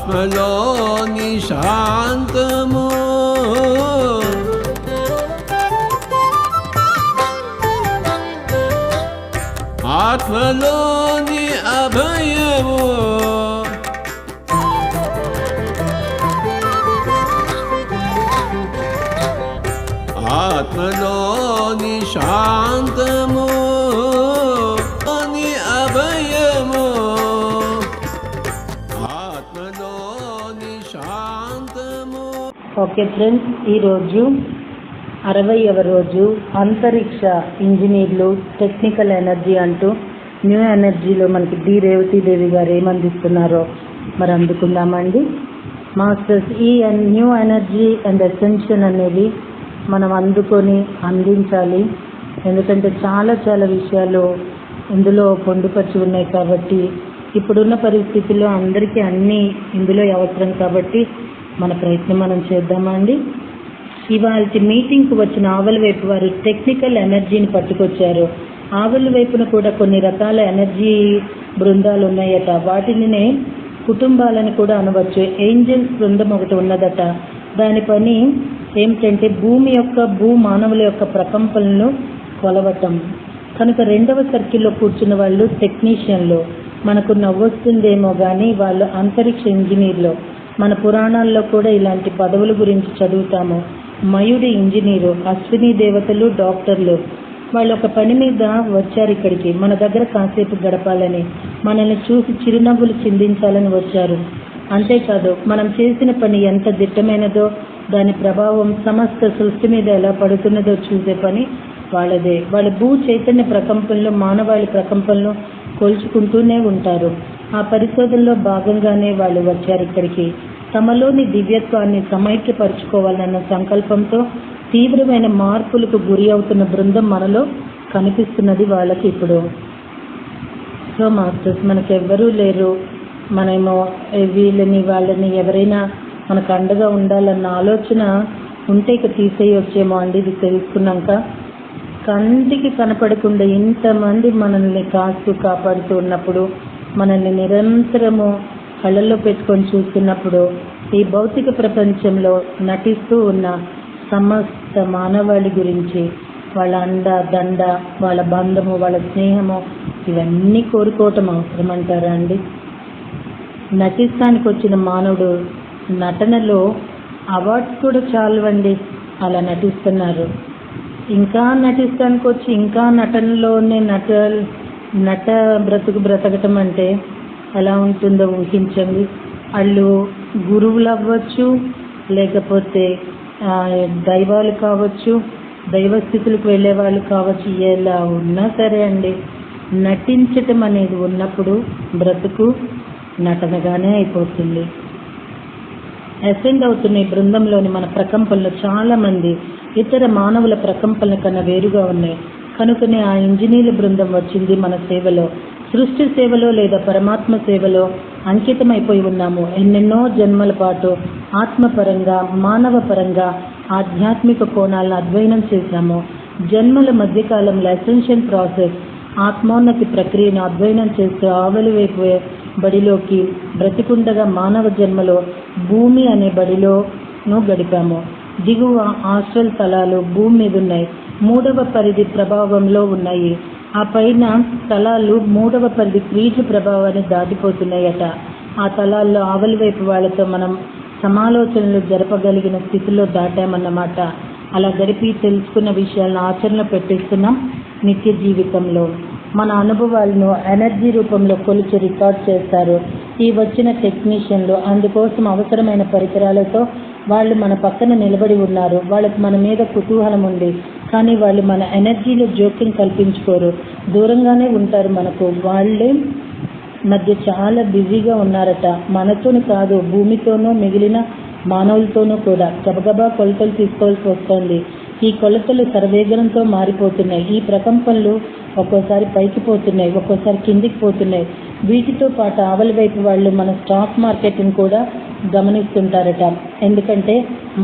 ఆత్మలోని శాంతము ఆత్మలోని అభయము ఆత్మలోని శాంతము అని అభయము ఆత్మలోని శాంతము. ఓకే ఫ్రెండ్స్, ఈరోజు 60వ రోజు అంతరిక్ష ఇంజనీర్లు టెక్నికల్ ఎనర్జీ అంటూ న్యూ ఎనర్జీలో మనకి డి రేవతీదేవి గారు ఏమందిస్తున్నారో మరి అందుకుందామండి. మాస్టర్స్, ఈ న్యూ ఎనర్జీ అండ్ ఎసెన్షియల్ అనేది మనం అందుకొని అందించాలి. ఎందుకంటే చాలా చాలా విషయాలు ఇందులో పొందుపరిచి ఉన్నాయి కాబట్టి ఇప్పుడున్న పరిస్థితుల్లో అందరికీ అన్నీ ఇందులో అవసరం కాబట్టి మన ప్రయత్నం మనం చేద్దామండి. ఇవాళ మీటింగ్కి వచ్చిన ఆవల వైపు వారు టెక్నికల్ ఎనర్జీని పట్టుకొచ్చారు. ఆవల వైపున కూడా కొన్ని రకాల ఎనర్జీ బృందాలు ఉన్నాయట. వాటిని కుటుంబాలను కూడా అనవచ్చు. ఏంజల్స్ బృందం ఒకటి ఉన్నదట. దాని పని ఏమిటంటే భూమి యొక్క మానవుల యొక్క ప్రకంపనలను కొలవటం. కనుక 2వ సర్కిల్లో కూర్చున్న వాళ్ళు టెక్నీషియన్లు. మనకు నవ్వొస్తుందేమో కానీ వాళ్ళు అంతరిక్ష ఇంజనీర్లు. మన పురాణాల్లో కూడా ఇలాంటి పదవుల గురించి చదువుతాము. మయుడి ఇంజనీరు, అశ్విని దేవతలు, డాక్టర్లు. వాళ్ళు ఒక పని మీద వచ్చారు ఇక్కడికి, మన దగ్గర కాసేపు గడపాలని, మనల్ని చూసి చిరునవ్వులు చిందించాలని వచ్చారు. అంతేకాదు మనం చేసిన పని ఎంత దిట్టమైనదో దాని ప్రభావం సమస్త సృష్టి మీద ఎలా పడుతున్నదో చూసే పని వాళ్ళదే. వాళ్ళ భూ చైతన్య ప్రకంపనలు మానవాళి ప్రకంపనలు కొలుచుకుంటూనే ఉంటారు. ఆ పరిశోధనలో భాగంగానే వాళ్ళు వచ్చారు ఇక్కడికి. తమలోని దివ్యత్వాన్ని సమైక్యపరుచుకోవాలన్న సంకల్పంతో తీవ్రమైన మార్పులకు గురి అవుతున్న బృందం మనలో కనిపిస్తున్నది వాళ్ళకి ఇప్పుడు. సో మాస్టర్స్, మనకెవ్వరూ లేరు, మనమేమో వీళ్ళని వాళ్ళని ఎవరైనా మనకు అండగా ఉండాలన్న ఆలోచన ఉంటే ఇక తీసేయొచ్చేమో అండి. ఇది తెలుసుకున్నాక కంటికి కనపడకుండా ఇంతమంది మనల్ని కాస్తూ కాపాడుతూ ఉన్నప్పుడు, మనల్ని నిరంతరము కళ్ళల్లో పెట్టుకొని చూస్తున్నప్పుడు, ఈ భౌతిక ప్రపంచంలో నటిస్తూ ఉన్న సమస్త మానవాళి గురించి, వాళ్ళ అండ దండ, వాళ్ళ బంధము, వాళ్ళ స్నేహము, ఇవన్నీ కోరుకోవటం అవసరం అంటారా అండి? నటిస్తానికి వచ్చిన మానవుడు నటనలో అవార్డ్స్ కూడా చాలవండి, అలా నటిస్తున్నారు. ఇంకా నటిస్తానికి వచ్చి ఇంకా నటనలోనే నట బ్రతకటం అంటే ఎలా ఉంటుందో ఊహించండి. వాళ్ళు గురువులు అవ్వచ్చు, లేకపోతే దైవాలు కావచ్చు, దైవస్థితులకు వెళ్ళే వాళ్ళు కావచ్చు. ఎలా ఉన్నా సరే అండి, నటించటం అనేది ఉన్నప్పుడు బ్రతుకు నటనగానే అయిపోతుంది. అసెండ్ అవుతున్న ఈ బృందంలోని మన ప్రకంపనలు చాలా మంది ఇతర మానవుల ప్రకంపనల కన్నా వేరుగా ఉన్నాయి. కనుకనే ఆ ఇంజనీర్ల బృందం వచ్చింది మన సేవలో, సృష్టి సేవలో లేదా పరమాత్మ సేవలో అంకితమైపోయి ఉన్నాము. ఎన్నెన్నో జన్మల పాటు ఆత్మపరంగా మానవ పరంగా ఆధ్యాత్మిక కోణాలను అధ్యయనం చేశాము. జన్మల మధ్యకాలంలో అసెన్షన్ ప్రాసెస్ ఆత్మోన్నతి ప్రక్రియను అధ్యయనం చేస్తూ ఆవలి వైపు బడిలోకి బ్రతికుండగా మానవ జన్మలో భూమి అనే బడిలోనూ గడిపాము. దిగువ ఆస్ట్రల్ తలాలు భూమి మీద ఉన్నాయి, 3వ పరిధి ప్రభావంలో ఉన్నాయి. ఆ పైన తలాలు 3వ పరిధి క్రీజు ప్రభావాన్ని దాటిపోతున్నాయట. ఆ తలాల్లో ఆవలి వైపు వాళ్ళతో మనం సమాలోచనలు జరపగలిగిన స్థితిలో దాటామన్నమాట. అలా గడిపి తెలుసుకున్న విషయాలను ఆచరణలో పెట్టిస్తున్నాం నిత్య జీవితంలో. మన అనుభవాలను ఎనర్జీ రూపంలో కొలిచి రికార్డ్ చేస్తారు ఈ వచ్చిన టెక్నీషియన్లు. అందుకోసం అవసరమైన పరికరాలతో వాళ్ళు మన పక్కన నిలబడి ఉన్నారు. వాళ్ళకి మన మీద కుతూహలం ఉంది, కానీ వాళ్ళు మన ఎనర్జీలో జోక్యం కల్పించుకోరు, దూరంగానే ఉంటారు మనకు. వాళ్ళే మధ్య చాలా బిజీగా ఉన్నారట. మనతోని కాదు, భూమితోనూ మిగిలిన మానవులతోనూ కూడా గబగబా కొలతలు తీసుకోవాల్సి వస్తుంది. ఈ కొలతలు సర్వేగనంతో మారిపోతున్నాయి. ఈ ప్రకంపనలు ఒక్కోసారి పైకి పోతున్నాయి, ఒక్కోసారి కిందికి పోతున్నాయి. వీటితో పాటు ఆవలి వైపు వాళ్ళు మన స్టాక్ మార్కెట్ని కూడా గమనిస్తుంటారట. ఎందుకంటే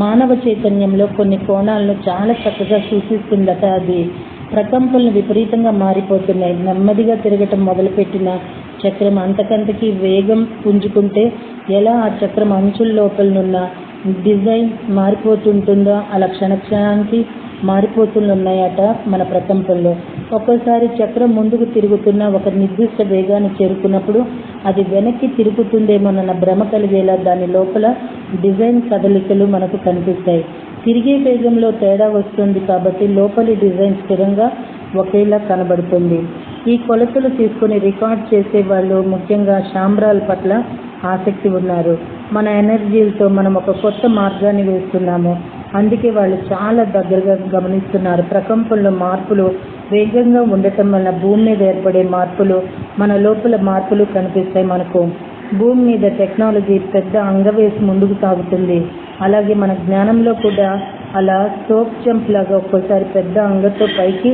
మానవ చైతన్యంలో కొన్ని కోణాలను చాలా చక్కగా సూచిస్తుందట అది. ప్రకంపనలు విపరీతంగా మారిపోతున్నాయి. నెమ్మదిగా తిరగటం మొదలుపెట్టిన చక్రం అంతకంతకీ వేగం పుంజుకుంటే ఎలా ఆ చక్రం అంచుల లోపలనున్న డిజైన్ మారిపోతుంటుందో అలా క్షణక్షణానికి మారిపోతున్నాయట మన ప్రకంపనలో. ఒక్కోసారి చక్రం ముందుకు తిరుగుతున్న ఒక నిర్దిష్ట వేగాన్ని చేరుకున్నప్పుడు అది వెనక్కి తిరుగుతుందేమోనన్న భ్రమ కలిగేలా దాని లోపల డిజైన్ కదలికలు మనకు కనిపిస్తాయి. తిరిగే వేగంలో తేడా వస్తుంది కాబట్టి లోపలి డిజైన్ స్థిరంగా ఒకేలా కనబడుతుంది. ఈ కొలతలు తీసుకుని రికార్డ్ చేసే వాళ్ళు ముఖ్యంగా శాంబ్రాల పట్ల ఆసక్తి ఉన్నారు. మన ఎనర్జీలతో మనం ఒక కొత్త మార్గాన్ని వేస్తున్నాము. అందుకే వాళ్ళు చాలా దగ్గరగా గమనిస్తున్నారు. ప్రకంపనలో మార్పులు వేగంగా ఉండటం వలన భూమి మీద ఏర్పడే మార్పులు, మన లోపల మార్పులు కనిపిస్తాయి. మనకు భూమి మీద టెక్నాలజీ పెద్ద అంగవేసి ముందుకు సాగుతుంది. అలాగే మన జ్ఞానంలో కూడా అలా సోప్ జంప్ లాగా ఒక్కోసారి పెద్ద అంగతో పైకి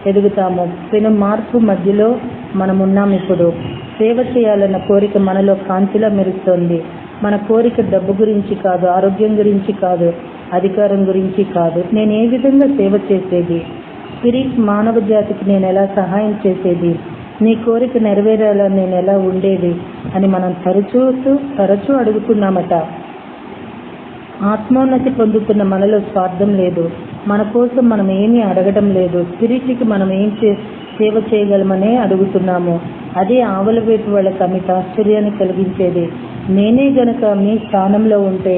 ఎదుగుతాము. పెను మార్పు మధ్యలో మనం ఉన్నాం. ఇప్పుడు సేవ చేయాలన్న కోరిక మనలో కాంతిలా మెరుస్తోంది. మన కోరిక డబ్బు గురించి కాదు, ఆరోగ్యం గురించి కాదు, అధికారం గురించి కాదు. నేను ఏ విధంగా సేవ చేసేది? స్పిరిట్ మానవ జాతికి నేను ఎలా సహాయం చేసేది? నీ కోరిక నెరవేరేలా నేను ఎలా ఉండేది అని మనం తరచూ అడుగుతున్నామట. ఆత్మోన్నతి పొందుతున్న మనలో స్వార్థం లేదు. మన కోసం మనం ఏమీ అడగడం లేదు. స్పిరిట్కి మనం ఏం సేవ చేయగలమనే అడుగుతున్నాము. అదే ఆవల వైపు వాళ్ళకి అమిత ఆశ్చర్యాన్ని కలిగించేది. నేనే గనక మీ స్థానంలో ఉంటే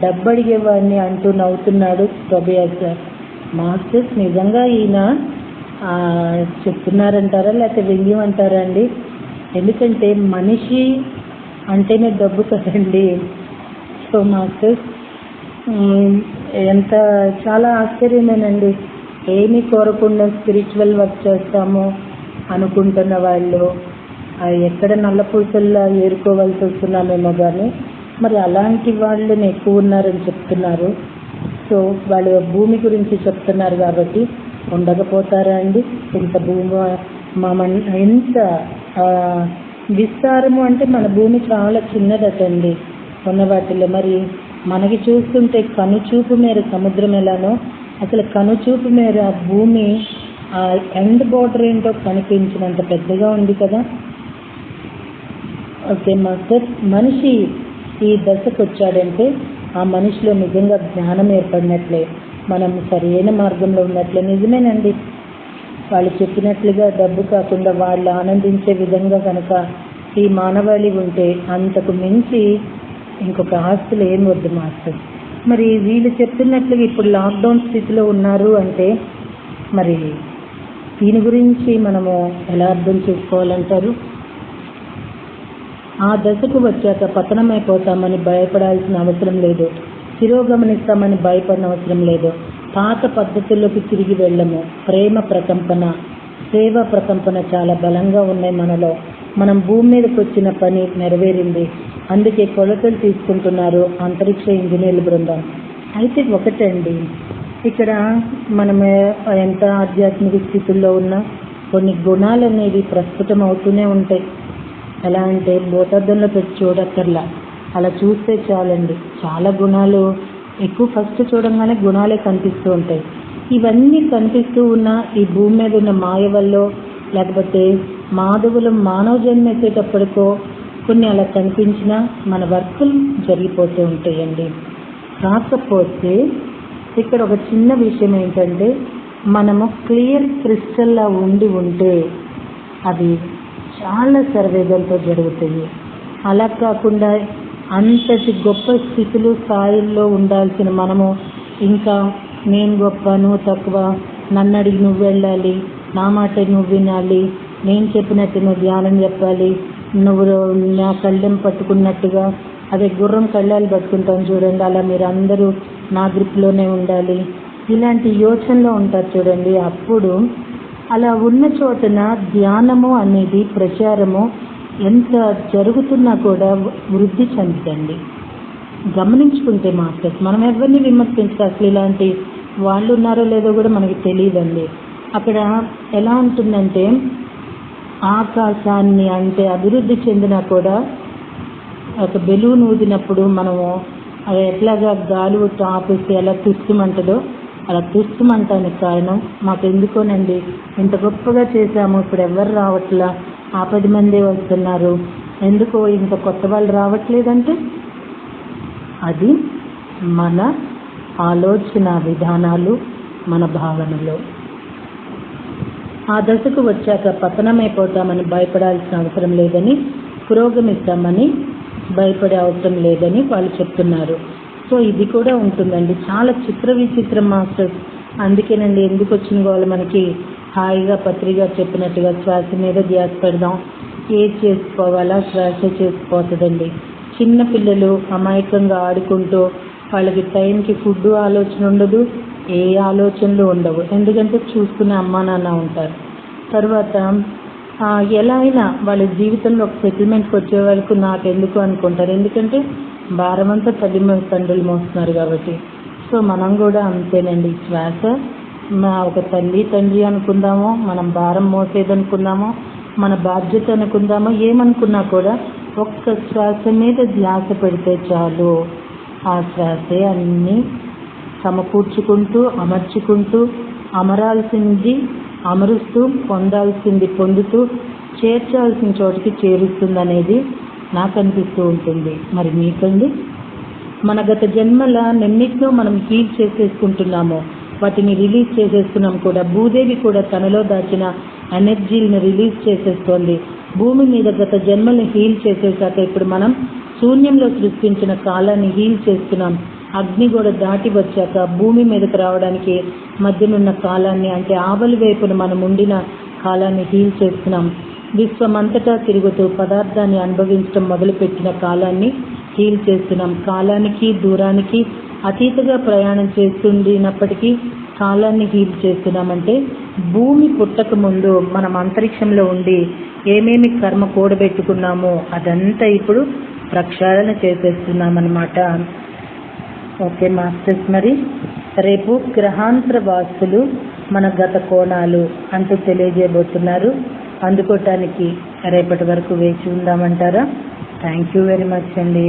డబ్బు అడిగేవాడిని అంటూ నవ్వుతున్నాడు టోబియాస్. మాస్టర్స్ నిజంగా ఈయన చెప్తున్నారంటారా లేకపోతే వ్యంగ్యం అంటారా అండి? ఎందుకంటే మనిషి అంటేనే డబ్బు కదండి. సో మాస్టర్స్ ఎంత చాలా ఆశ్చర్యమేనండి. ఏమీ కోరకుండా స్పిరిచువల్ వర్క్ చేస్తాము అనుకుంటున్న వాళ్ళు ఎక్కడ నల్లపూసల్లా ఏరుకోవాల్సి వస్తున్నామేమో కానీ మరి అలాంటి వాళ్ళని ఎక్కువ ఉన్నారని చెప్తున్నారు. సో వాళ్ళు భూమి గురించి చెప్తున్నారు కాబట్టి ఉండకపోతారా అండి? ఇంత భూమి ఎంత విస్తారము అంటే మన భూమి చాలా చిన్నదటండి ఉన్న వాటిలో. మరి మనకి చూస్తుంటే కనుచూపు మేర సముద్రం ఎలానో అసలు కనుచూపు మేర భూమి ఎండ్ బోర్డర్ ఏంటో కనిపించినంత పెద్దగా ఉంది కదా. ఓకే మాస్టర్, మనిషి ఈ దశకు వచ్చాడంటే ఆ మనిషిలో నిజంగా జ్ఞానం ఏర్పడినట్లే, మనం సరైన మార్గంలో ఉన్నట్లే. నిజమేనండి, వాళ్ళు చెప్పినట్లుగా డబ్బు కాకుండా వాళ్ళు ఆనందించే విధంగా కనుక ఈ మానవాళి ఉంటే అంతకు మించి ఇంకొక ఆస్తులు ఏం వద్దు మాస్టర్. మరి వీళ్ళు చెప్తున్నట్లుగా ఇప్పుడు లాక్డౌన్ స్థితిలో ఉన్నారు అంటే మరి దీని గురించి మనము ఎలా అర్థం చేసుకోవాలంటారు? ఆ దశకు వచ్చాక పతనమైపోతామని భయపడాల్సిన అవసరం లేదు, తిరోగమనిస్తామని భయపడిన అవసరం లేదు. పాత పద్ధతుల్లోకి తిరిగి వెళ్ళము. ప్రేమ ప్రకంపన, సేవ ప్రకంపన చాలా బలంగా ఉన్నాయి మనలో. మనం భూమి మీదకి వచ్చిన పని నెరవేరింది. అందుకే కొలతలు తీసుకుంటున్నారు అంతరిక్ష ఇంజనీర్ల బృందం. అయితే ఒకటండి, ఇక్కడ మనం ఎంత ఆధ్యాత్మిక స్థితుల్లో ఉన్నా కొన్ని గుణాలు అనేవి ప్రస్ఫుటం అవుతూనే ఉంటాయి. ఎలా అంటే భూతద్దంలో పెట్టి చూడక్కర్లా, అలా చూస్తే చాలండి చాలా గుణాలు ఎక్కువ. ఫస్ట్ చూడంగానే గుణాలే కనిపిస్తూ ఉంటాయి. ఇవన్నీ కనిపిస్తూ ఉన్న ఈ భూమి మీద ఉన్న మాయ వల్ల లేకపోతే మాధవులు మానవ జన్మ ఎత్తేటప్పటికో కొన్ని అలా కనిపించినా మన వర్కులు జరిగిపోతూ ఉంటాయండి. కాకపోతే ఇక్కడ ఒక చిన్న విషయం ఏంటంటే మనము క్లియర్ క్రిస్టల్లా ఉంటే అది చాలా సర్వేగంతో జరుగుతుంది. అలా కాకుండా అంతటి గొప్ప స్థితులు స్థాయిల్లో ఉండాల్సిన మనము ఇంకా నేను గొప్ప నువ్వు తక్కువ, నన్ను అడిగి నువ్వు వెళ్ళాలి, నా మాట నువ్వు వినాలి, నేను చెప్పినట్టు నువ్వు ధ్యానం చెప్పాలి, నువ్వు నా కళ్ళెం పట్టుకున్నట్టుగా అదే గుర్రం కళ్ళాలు పట్టుకుంటాం చూడండి, అలా మీరు అందరూ నా గ్రిప్లోనే ఉండాలి, ఇలాంటి యోచనలో ఉంటారు చూడండి. అప్పుడు అలా ఉన్న చోటన ధ్యానము అనేది ప్రచారము ఎంత జరుగుతున్నా కూడా వృద్ధి చెందుతండి. గమనించుకుంటే మాస్టర్స్ మనం ఎవరిని విమర్శించాలి, అసలు ఇలాంటి వాళ్ళు ఉన్నారో లేదో కూడా మనకి తెలియదండి. అక్కడ ఎలా ఉంటుందంటే ఆకాశాన్ని అంటే అభివృద్ధి చెందినా కూడా ఒక బెలూన్ ఊదినప్పుడు మనము అది ఎట్లాగా గాలి ఆపేసి ఎలా తుస్సుమంటదో అలా తుస్సుమంటానికి కారణం మాకెందుకోనండి, ఇంత గొప్పగా చేశాము, ఇప్పుడు ఎవరు రావట్లా, 10 మందే వస్తున్నారు, ఎందుకో ఇంకా కొత్త వాళ్ళు రావట్లేదంటే అది మన ఆలోచన విధానాలు, మన భావనలు. ఆ దశకు వచ్చాక పతనమైపోతామని భయపడాల్సిన అవసరం లేదని, పురోగమిస్తామని భయపడే అవసరం లేదని వాళ్ళు చెప్తున్నారు. సో ఇది కూడా ఉంటుందండి. చాలా విచిత్రం మాస్టర్స్. అందుకేనండి ఎందుకు వచ్చిన వాళ్ళు మనకి హాయిగా పత్రిక చెప్పినట్టుగా శ్వాస మీద ధ్యాస పెడదాం, ఏది చేసుకోవాలా శ్వాస చేసిపోతుందండి. చిన్న పిల్లలు అమాయకంగా ఆడుకుంటూ వాళ్ళకి టైంకి ఫుడ్ ఆలోచన ఉండదు, ఏ ఆలోచనలు ఉండవు, ఎందుకంటే చూసుకునే అమ్మా నాన్న ఉంటారు. తర్వాత ఎలా అయినా వాళ్ళ జీవితంలో ఒక సెటిల్మెంట్కి వచ్చే వరకు నాకెందుకు అనుకుంటారు, ఎందుకంటే భారం అంతా తండ్రులు మోస్తున్నారు కాబట్టి. సో మనం కూడా అంతేనండి. శ్వాస ఒక తల్లి తండ్రి అనుకుందామో, మనం భారం మోసేదనుకుందామో, మన బాధ్యత అనుకుందామో, ఏమనుకున్నా కూడా ఒక్క శ్వాస మీద ధ్యాస పెడితే చాలు. ఆ శ్వాసే అన్నీ సమకూర్చుకుంటూ అమర్చుకుంటూ అమరాల్సింది అమరుస్తూ పొందాల్సింది పొందుతూ చేర్చాల్సిన చోటికి చేరుస్తుంది అనేది నాకు అనిపిస్తూ ఉంటుంది. మరి మీకండి? మన గత జన్మల నిన్నిట్లో మనం హీల్ చేసేసుకుంటున్నాము, వాటిని రిలీజ్ చేసేస్తున్నాం కూడా. భూదేవి కూడా తనలో దాచిన ఎనర్జీలను రిలీజ్ చేసేస్తోంది. భూమి మీద గత జన్మల్ని హీల్ చేసేసాక ఇప్పుడు మనం శూన్యంలో సృష్టించిన కాలాన్ని హీల్ చేస్తున్నాం. అగ్ని కూడా దాటి వచ్చాక భూమి మీదకి రావడానికి మధ్యనున్న కాలాన్ని, అంటే ఆవలి వైపున మనం ఉండిన కాలాన్ని హీల్ చేస్తున్నాం. విశ్వమంతటా తిరుగుతూ పదార్థాన్ని అనుభవించడం మొదలుపెట్టిన కాలాన్ని హీల్ చేస్తున్నాం. కాలానికి దూరానికి అతీతంగా ప్రయాణం చేస్తుండినప్పటికీ కాలాన్ని హీల్ చేస్తున్నామంటే భూమి పుట్టక ముందు మనం అంతరిక్షంలో ఉండి ఏమేమి కర్మ కూడబెట్టుకున్నామో అదంతా ఇప్పుడు ప్రక్షాళన చేసేస్తున్నామన్నమాట. ఓకే మాస్టర్స్, మరి రేపు గ్రహాంతర వాస్తులు మన గత కోణాలు అంటూ తెలియజేయబోతున్నారు. అందుకోవటానికి రేపటి వరకు వేచి ఉందామంటారా? థ్యాంక్ యూ వెరీ మచ్ అండి.